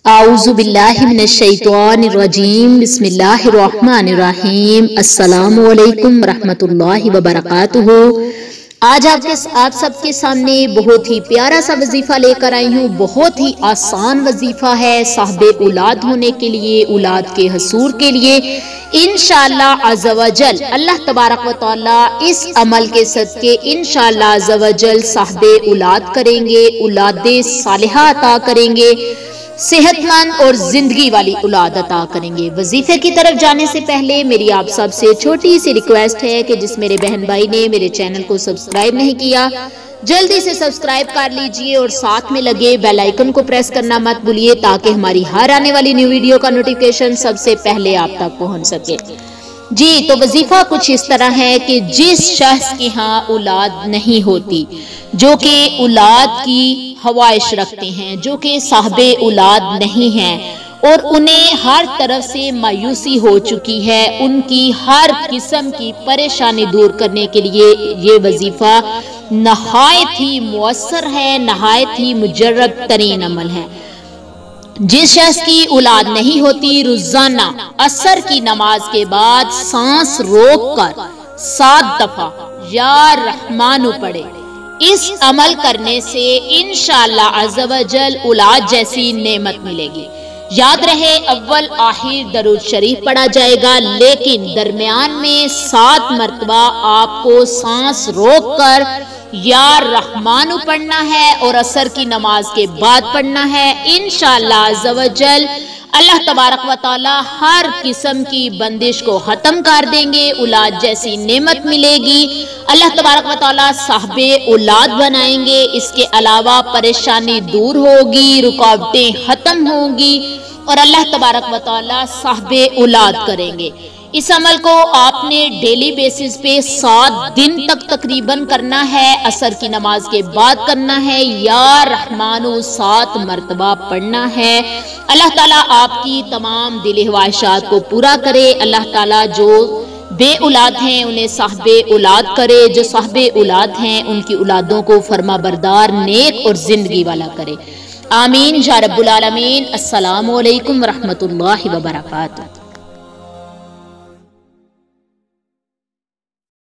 اعوذ باللہ من الشیطان الرجیم بسم اللہ الرحمن الرحیم السلام علیکم ورحمۃ اللہ وبرکاتہ۔ آج آپ سب کے سامنے بہت ہی پیارا سا وظیفہ لے کر آئی ہوں۔ بہت ہی آسان وظیفہ ہے صاحب اولاد ہونے کے لیے، اولاد کے حصول کے لیے انشاءاللہ عز و جل اللہ تبارک و تعالی اس عمل کے صدقے انشاءاللہ عز و جل صاحب اولاد کریں گے، اولاد صالحہ عطا کریں گے، صحت مند اور زندگی والی اولاد عطا کریں گے۔ وظیفے کی طرف جانے سے پہلے میری آپ سب سے چھوٹی سی ریکویسٹ ہے کہ جس میرے بہن بھائی نے میرے چینل کو سبسکرائب نہیں کیا جلدی سے سبسکرائب کر لیجئے اور ساتھ میں لگے بیل آئیکن کو پریس کرنا مت بھولیے تاکہ ہماری ہر آنے والی نیو ویڈیو کا نوٹیفیکیشن سب سے پہلے آپ تک پہنچ سکے۔ جی تو وظیفہ کچھ اس طرح ہے کہ جس شخص کے ہاں اولاد نہیں ہوتی، جو کہ اولاد کی خواہش رکھتے ہیں، جو کہ صاحب اولاد نہیں ہیں اور انہیں ہر طرف سے مایوسی ہو چکی ہے، ان کی ہر قسم کی پریشانی دور کرنے کے لیے یہ وظیفہ نہایت ہی مؤثر ہے، نہایت ہی مجرب ترین عمل ہے۔ جس شخص کی اولاد نہیں ہوتی روزانہ عصر کی نماز کے بعد سانس روک کر 7 دفعہ یا رحمانو پڑھے، اس عمل کرنے سے انشاءاللہ عز و جل اولاد جیسی نعمت ملے گی۔ یاد رہے اول آخر درود شریف پڑھا جائے گا، لیکن درمیان میں 7 مرتبہ آپ کو سانس روک کر یا رحمانو پڑھنا ہے اور عصر کی نماز کے بعد پڑھنا ہے۔ انشاءاللہ عز و جل اللہ تبارک و تعالی ہر قسم کی بندش کو ختم کر دیں گے، اولاد جیسی نعمت ملے گی، اللہ تبارک و تعالی صاحب اولاد بنائیں گے۔ اس کے علاوہ پریشانی دور ہوگی، رکاوٹیں ختم ہوگی اور اللہ تبارک و تعالی صاحب اولاد کریں گے۔ اس عمل کو آپ نے ڈیلی بیسس پہ 7 دن تک تقریباً کرنا ہے، عصر کی نماز کے بعد کرنا ہے، یا رحمانو 7 مرتبہ پڑھنا ہے۔ اللہ تعالیٰ آپ کی تمام دلی خواہشات کو پورا کرے۔ اللہ تعالیٰ جو بے اولاد ہیں انہیں صاحب اولاد کرے، جو صاحب اولاد ہیں ان کی اولادوں کو فرما بردار، نیک اور زندگی والا کرے۔ آمین یا رب العالمین۔ السلام علیکم ورحمۃ اللہ وبرکاتہ۔